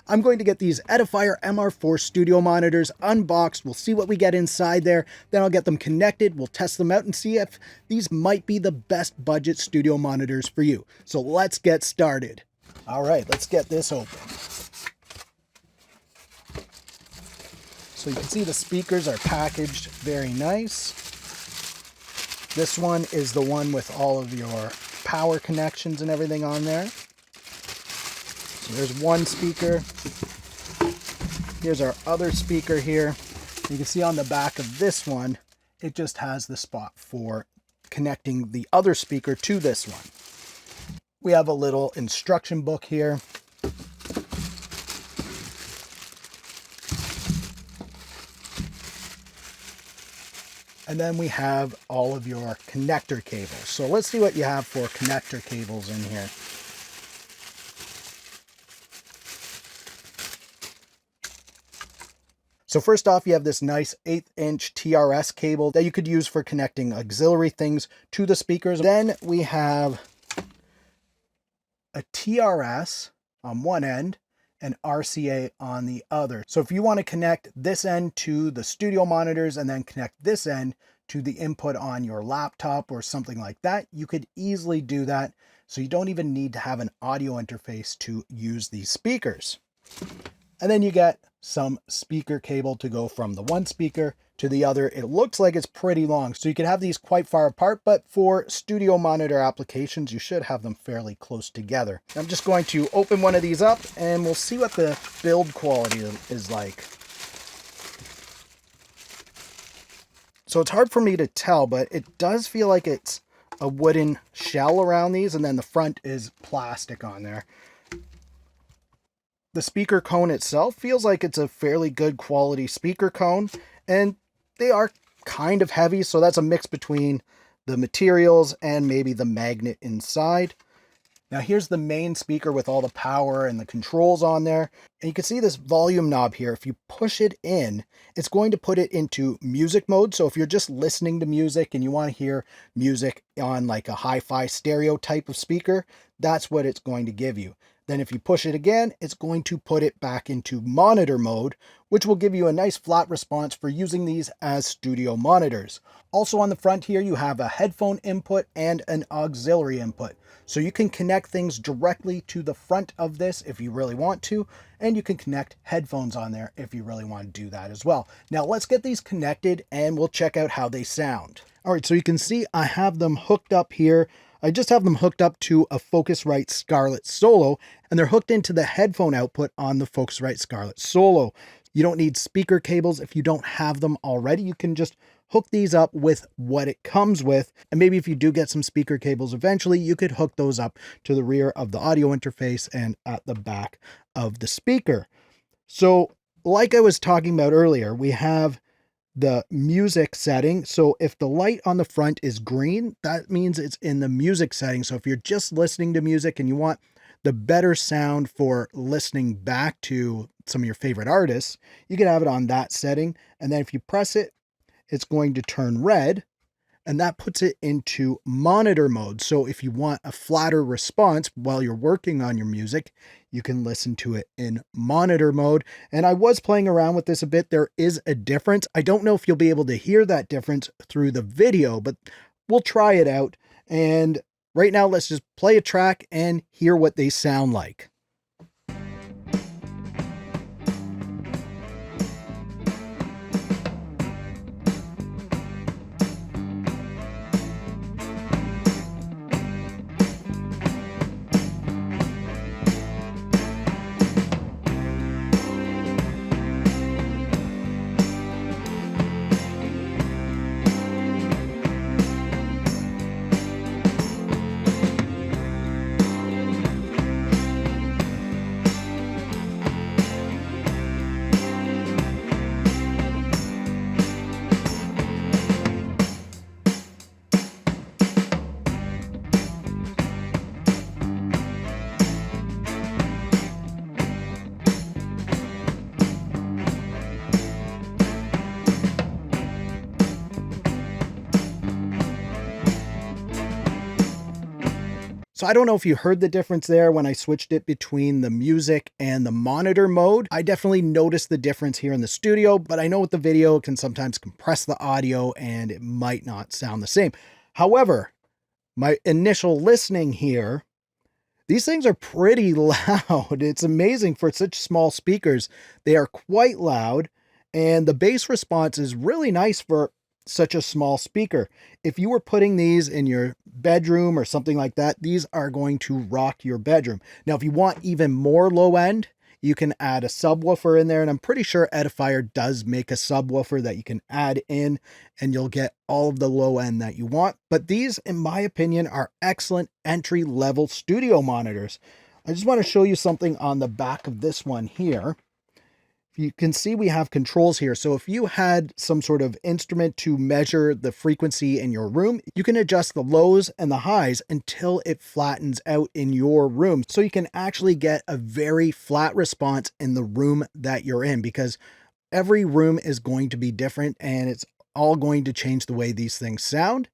I'm going to get these Edifier MR4 studio monitors unboxed. We'll see what we get inside there. Then I'll get them connected. We'll test them out and see if these might be the best budget studio monitors for you. So let's get started. All right, let's get this open. So you can see the speakers are packaged very nice. This one is the one with all of your power connections and everything on there. So there's one speaker. Here's our other speaker here. You can see on the back of this one, it just has the spot for connecting the other speaker to this one. We have a little instruction book here. And then we have all of your connector cables. So let's see what you have for connector cables in here. So first off, you have this nice 1/8" TRS cable that you could use for connecting auxiliary things to the speakers. Then we have a TRS on one end and RCA on the other. So if you want to connect this end to the studio monitors and then connect this end to the input on your laptop or something like that, you could easily do that. So you don't even need to have an audio interface to use these speakers. And then you get some speaker cable to go from the one speaker to the other. It looks like it's pretty long, so you can have these quite far apart, but for studio monitor applications, you should have them fairly close together. I'm just going to open one of these up and we'll see what the build quality is like. So it's hard for me to tell, but it does feel like it's a wooden shell around these, and then the front is plastic on there. The speaker cone itself feels like it's a fairly good quality speaker cone, and they are kind of heavy, so that's a mix between the materials and maybe the magnet inside. Now here's the main speaker with all the power and the controls on there, and you can see this volume knob here. If you push it in, it's going to put it into music mode. So if you're just listening to music and you want to hear music on like a hi-fi stereo type of speaker, that's what it's going to give you. Then if you push it again, it's going to put it back into monitor mode, which will give you a nice flat response for using these as studio monitors. Also on the front here, you have a headphone input and an auxiliary input. So you can connect things directly to the front of this if you really want to, and you can connect headphones on there if you really want to do that as well. Now let's get these connected and we'll check out how they sound. All right, so you can see I have them hooked up here. I just have them hooked up to a Focusrite Scarlett Solo, and they're hooked into the headphone output on the Focusrite Scarlett Solo. You don't need speaker cables if you don't have them already. You can just hook these up with what it comes with. And maybe if you do get some speaker cables eventually, you could hook those up to the rear of the audio interface and at the back of the speaker. So like I was talking about earlier, we have the music setting. So if the light on the front is green, that means it's in the music setting. So if you're just listening to music and you want the better sound for listening back to some of your favorite artists, you can have it on that setting. And then if you press it, it's going to turn red, and that puts it into monitor mode. So if you want a flatter response while you're working on your music, you can listen to it in monitor mode. And I was playing around with this a bit. There is a difference. I don't know if you'll be able to hear that difference through the video, but we'll try it out. And right now, let's just play a track and hear what they sound like. So I don't know if you heard the difference there when I switched it between the music and the monitor mode. I definitely noticed the difference here in the studio, but I know with the video it can sometimes compress the audio and it might not sound the same. However, my initial listening here, these things are pretty loud. It's amazing for such small speakers. They are quite loud, and the bass response is really nice for such a small speaker. If you were putting these in your bedroom or something like that, these are going to rock your bedroom. Now, if you want even more low end, you can add a subwoofer in there, and I'm pretty sure Edifier does make a subwoofer that you can add in, and you'll get all of the low end that you want. But these, in my opinion, are excellent entry-level studio monitors. I just want to show you something on the back of this one here. You can see we have controls here. So if you had some sort of instrument to measure the frequency in your room, you can adjust the lows and the highs until it flattens out in your room. So you can actually get a very flat response in the room that you're in, because every room is going to be different and it's all going to change the way these things sound.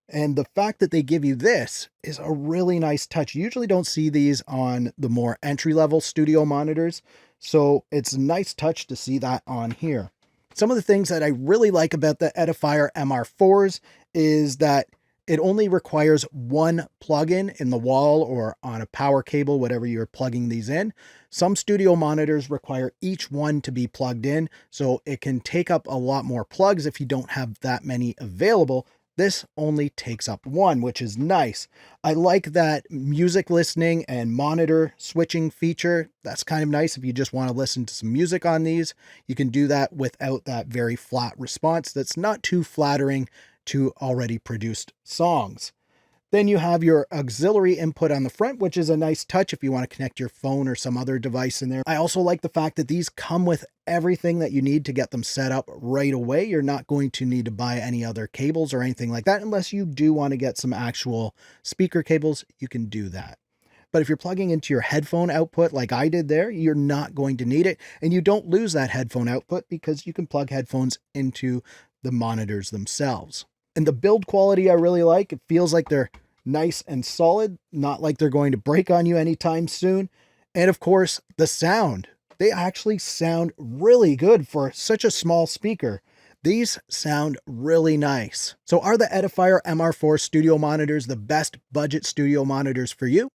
And the fact that they give you this is a really nice touch. You usually don't see these on the more entry-level studio monitors, so it's a nice touch to see that on here. Some of the things that I really like about the Edifier MR4s is that it only requires one plug-in in the wall or on a power cable, whatever you're plugging these in. Some studio monitors require each one to be plugged in, so it can take up a lot more plugs if you don't have that many available. This only takes up one, which is nice. I like that music listening and monitor switching feature. That's kind of nice if you just want to listen to some music on these. You can do that without that very flat response that's not too flattering to already produced songs. Then you have your auxiliary input on the front, which is a nice touch if you want to connect your phone or some other device in there. I also like the fact that these come with everything that you need to get them set up right away. You're not going to need to buy any other cables or anything like that. Unless you do want to get some actual speaker cables, you can do that. But if you're plugging into your headphone output like I did there, you're not going to need it. And you don't lose that headphone output because you can plug headphones into the monitors themselves. And the build quality I really like. It feels like they're nice and solid, not like they're going to break on you anytime soon. And of course, the sound. They actually sound really good for such a small speaker. These sound really nice. So are the Edifier MR4 studio monitors the best budget studio monitors for you?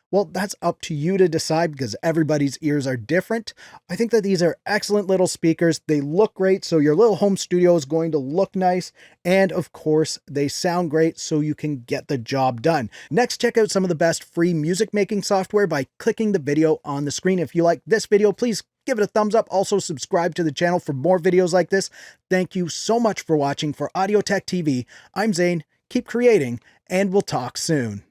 Well, that's up to you to decide because everybody's ears are different. I think that these are excellent little speakers. They look great, so your little home studio is going to look nice. And of course, they sound great, so you can get the job done. Next, check out some of the best free music making software by clicking the video on the screen. If you like this video, please give it a thumbs up. Also, subscribe to the channel for more videos like this. Thank you so much for watching. For Audio Tech TV, I'm Zane. Keep creating, and we'll talk soon.